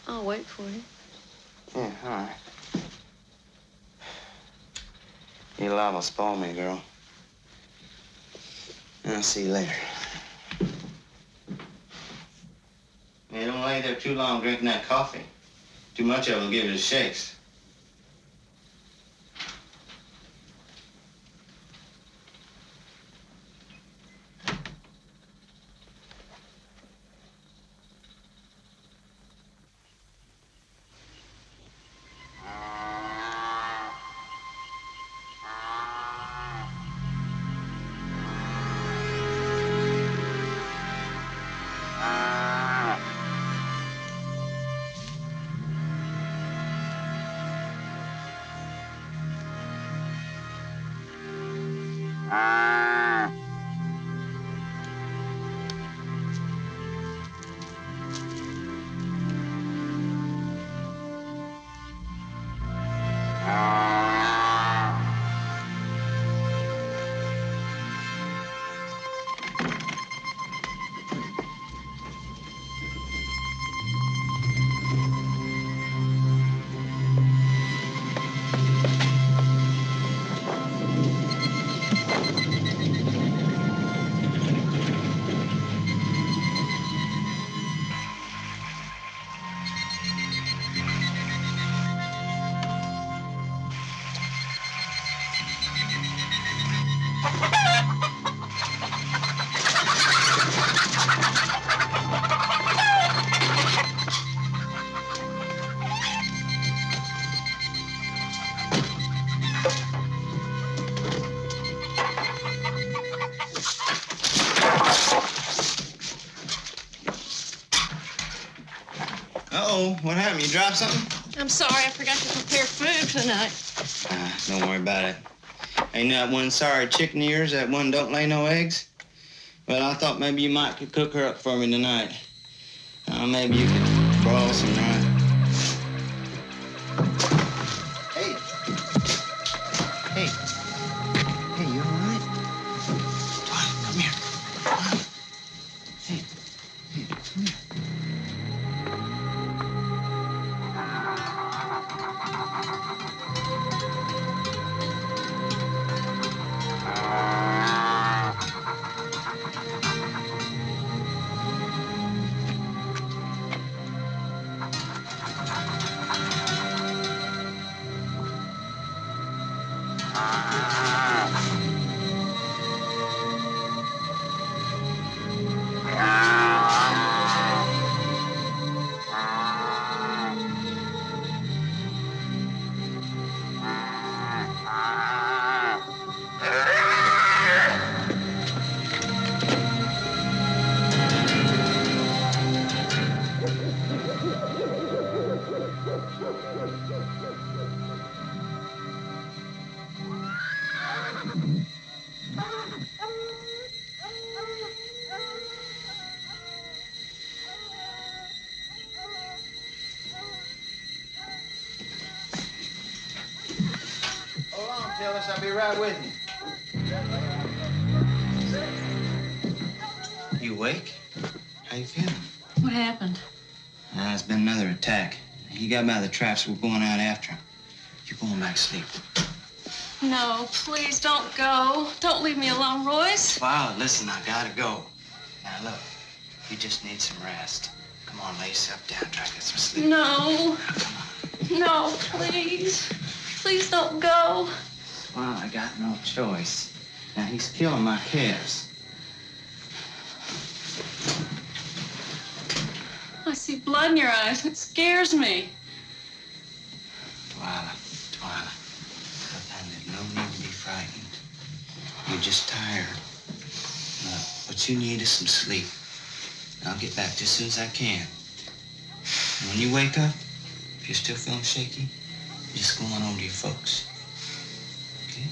I'll wait for you. Yeah, all right. You're liable to spoil me, girl. I'll see you later. Hey, don't lay there too long drinking that coffee. Too much of it will give you the shakes. Uh-oh, what happened? You dropped something? I'm sorry, I forgot to prepare food tonight. Don't worry about it. Ain't that one sorry chicken of yours, that one don't lay no eggs? Well, I thought maybe you might could cook her up for me tonight. Maybe you could broil some rice. Hey. Hey. Hey, you all right? Dwight, come here. Dwight. Hey. Hey, come here. I'll be right with you. You awake? How you feeling? What happened? There's been another attack. He got by the traps. We're going out after him. You're going back to sleep. No, please don't go. Don't leave me alone, Royce. Violet, listen, I gotta go. Now, look, you just need some rest. Come on, lay yourself down. Try to get some sleep. No. Now, come on. No, please. Please don't go. Well, I got no choice. Now, he's killing my calves. I see blood in your eyes. It scares me. Twyla, there's no need to be frightened. You're just tired. What you need is some sleep. I'll get back just as soon as I can. And when you wake up, if you're still feeling shaky, just go on over to your folks. Okay?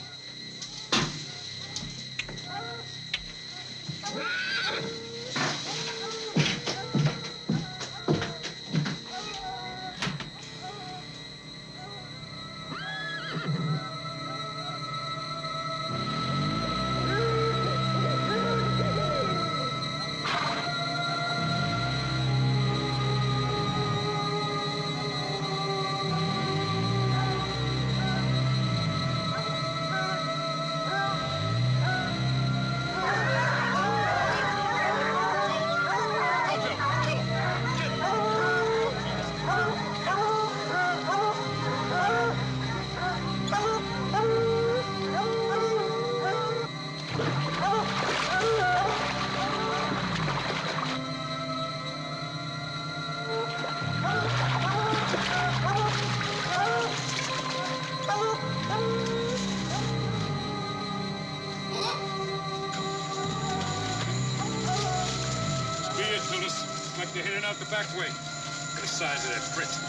in out the back way. Look at the size of that print.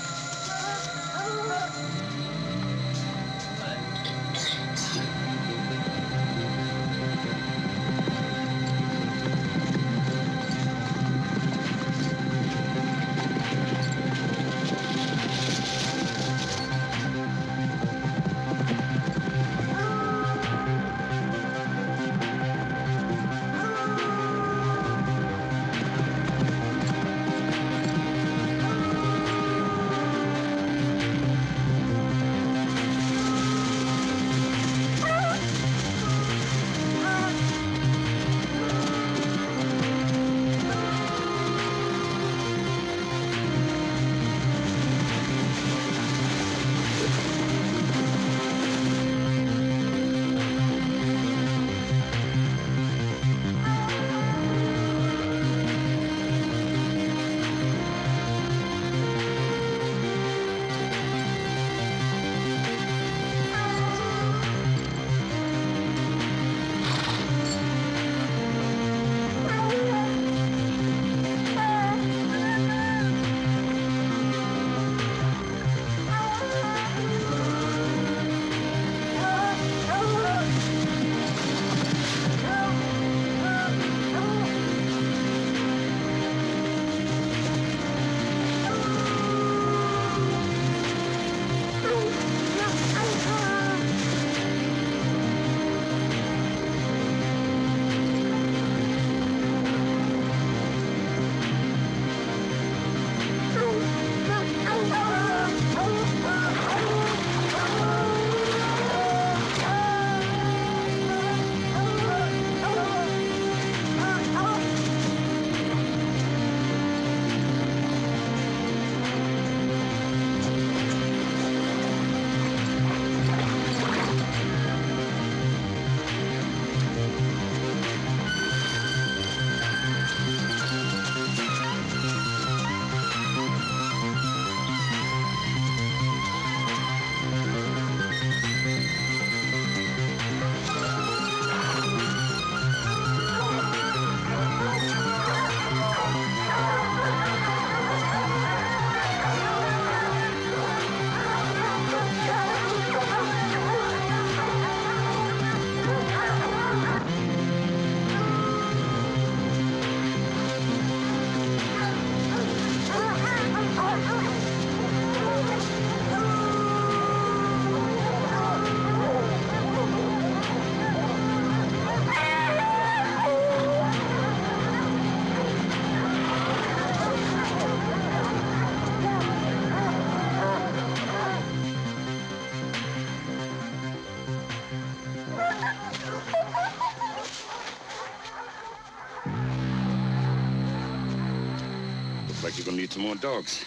Looks like you're gonna need some more dogs.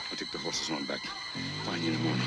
I'll take the horses on back. Find you in the morning.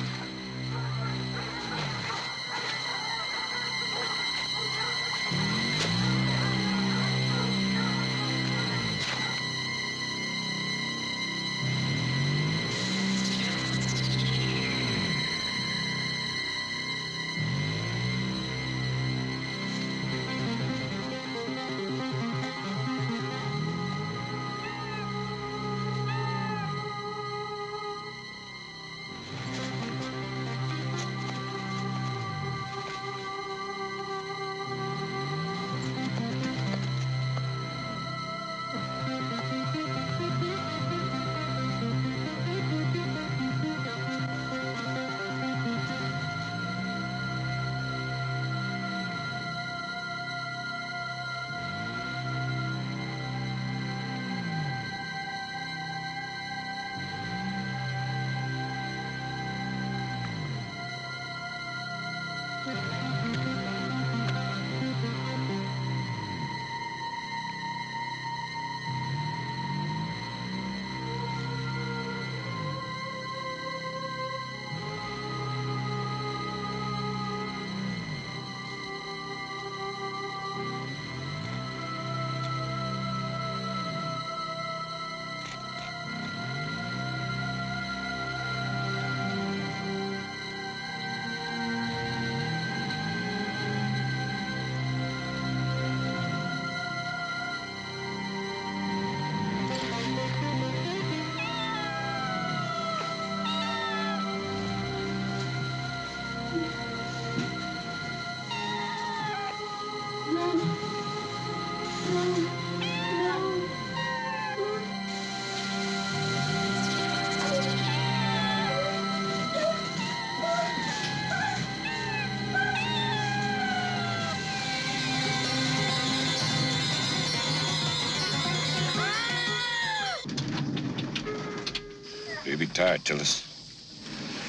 Baby tired, Tillis.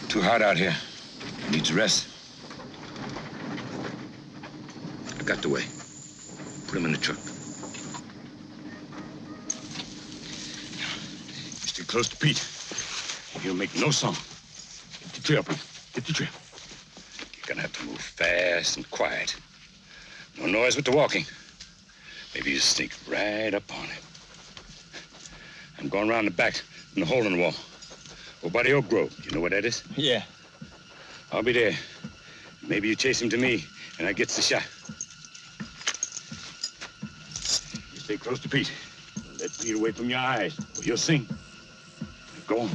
Too hot out here. Needs rest. I got the way. Put him in the truck. You stay close to Pete. He'll make no sound. Get the tree up. Get the tree. You're gonna have to move fast and quiet. No noise with the walking. Maybe you sneak right up on him. I'm going around the back in the hole in the wall. Over by the oak grove. You know where that is? Yeah. I'll be there. Maybe you chase him to me, and I gets the shot. You stay close to Pete. Let Pete away from your eyes, or you'll sing. Go on.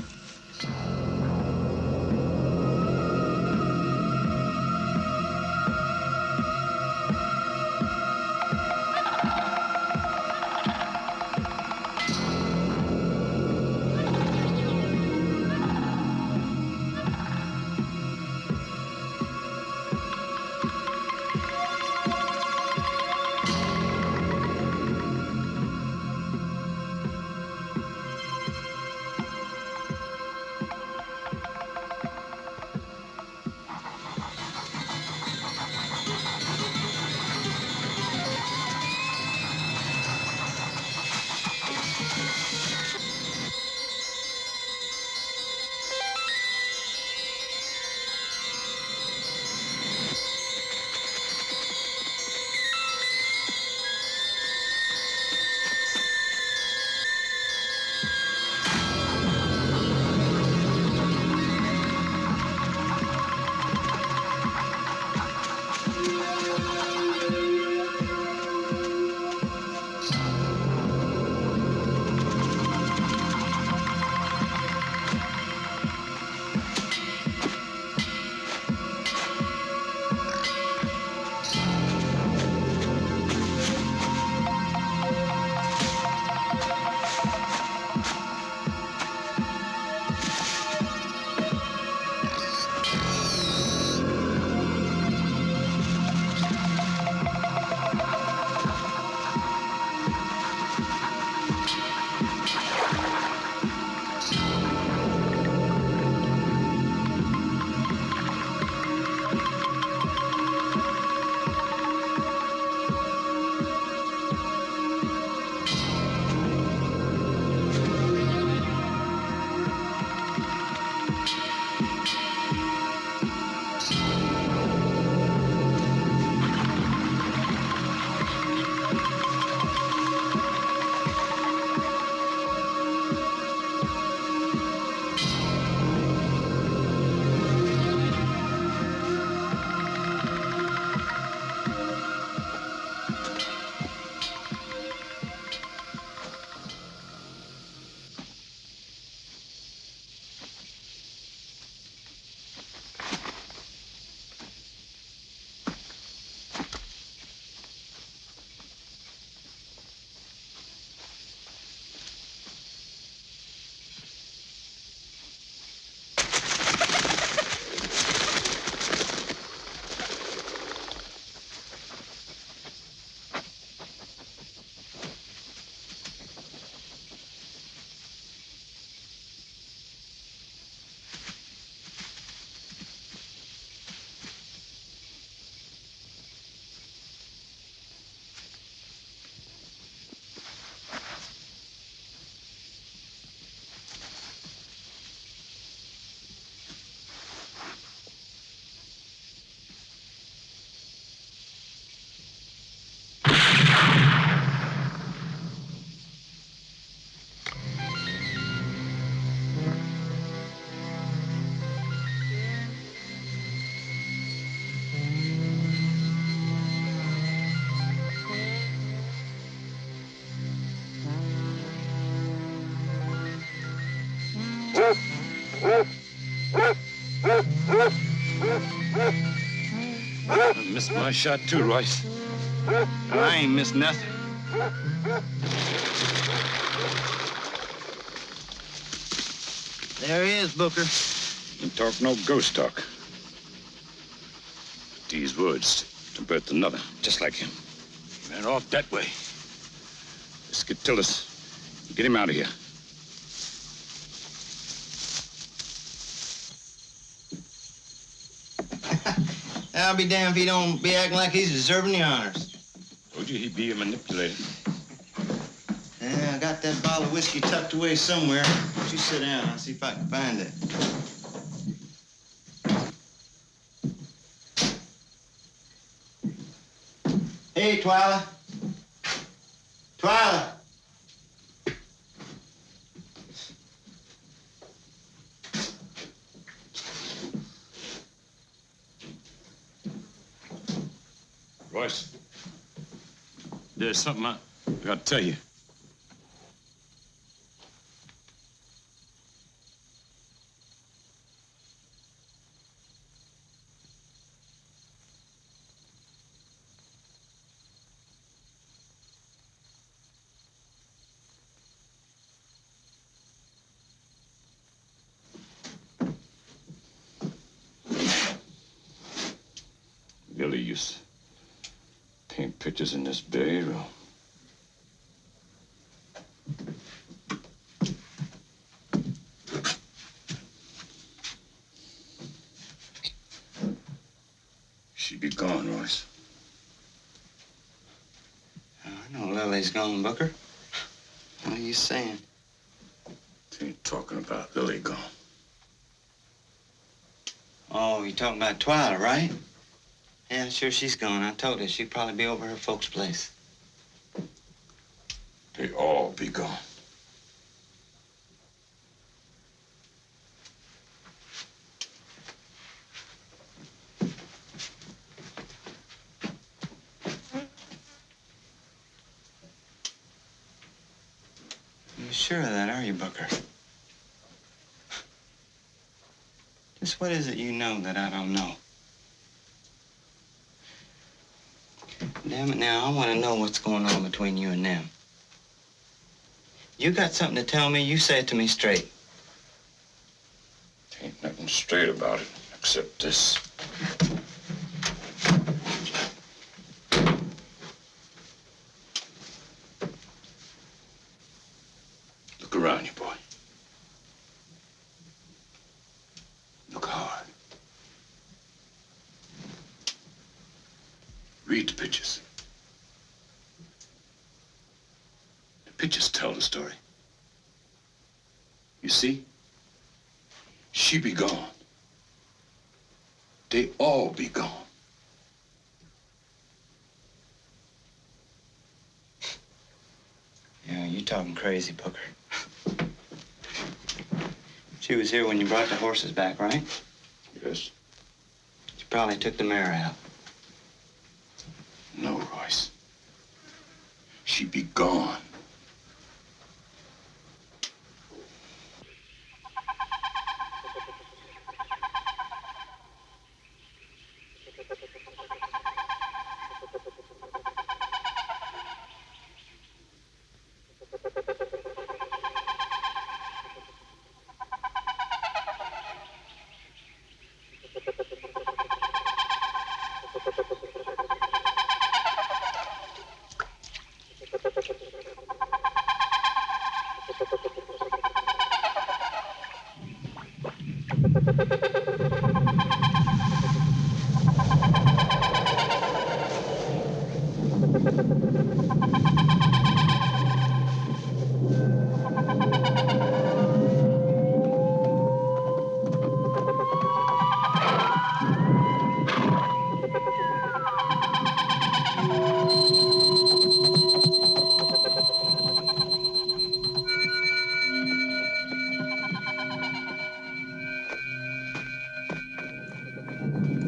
I missed my shot too, Royce. I ain't missed nothing. There he is, Booker. You talk no ghost talk. These words to birth another, just like him. He ran off that way. Let's get Tillis and get him out of here. I'll be damned if he don't be acting like he's deserving the honors. Told you he'd be a manipulator. Yeah, I got that bottle of whiskey tucked away somewhere. You sit down. I'll see if I can find it. Hey, Twyla. Twyla. Royce, there's something I gotta tell you. Billy used to paint pictures in this very room. She be gone, Royce. I know Lily's gone, Booker. What are you saying? Ain't talking about Lily gone. Oh, you're talking about Twyla, right? Yeah, sure, she's gone. I told her she'd probably be over her folks' place. They all be gone. You sure of that, are you, Booker? Just what is it you know that I don't know? Damn it now, I want to know what's going on between you and them. You got something to tell me, you say it to me straight. Ain't nothing straight about it, except this. Look around you, boy. Look hard. Read the pictures. The pictures tell the story. You see? She be gone. They all be gone. Yeah, you talking crazy, Booker. She was here when you brought the horses back, right? Yes. She probably took the mare out. No, Royce. She be gone.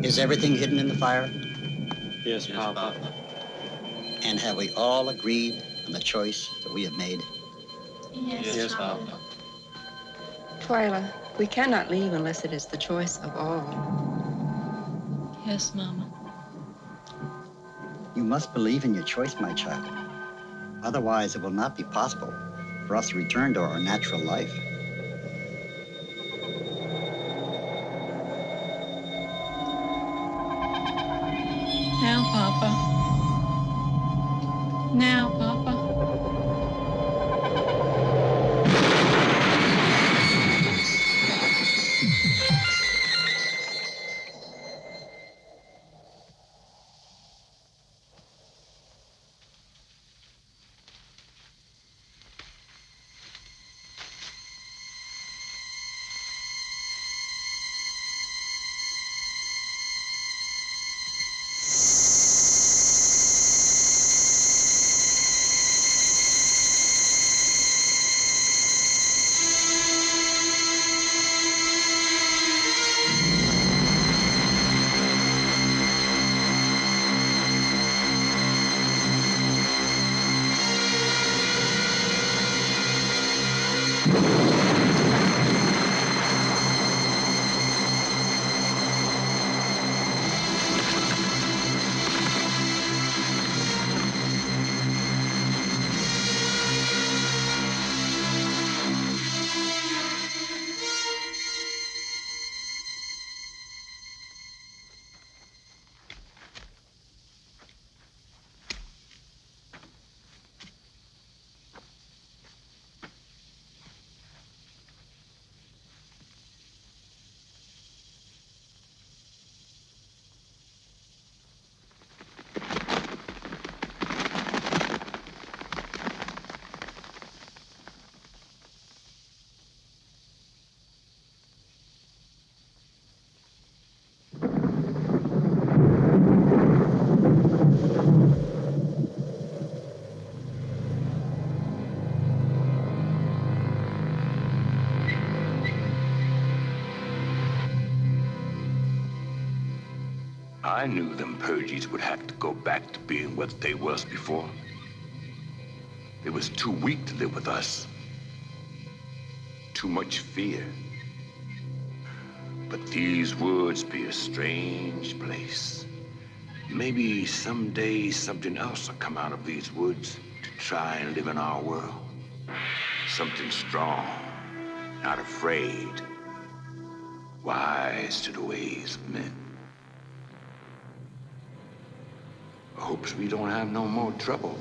Is everything hidden in the fire? Yes, Papa. And have we all agreed on the choice that we have made? Yes, Papa. Twyla, we cannot leave unless it is the choice of all. Yes, Mama. You must believe in your choice, my child. Otherwise, it will not be possible for us to return to our natural life. Now, Papa. Now, Papa. I knew them Purgies would have to go back to being what they was before. They was too weak to live with us. Too much fear. But these woods be a strange place. Maybe someday something else will come out of these woods to try and live in our world. Something strong, not afraid, wise to the ways of men. I hopes we don't have no more trouble.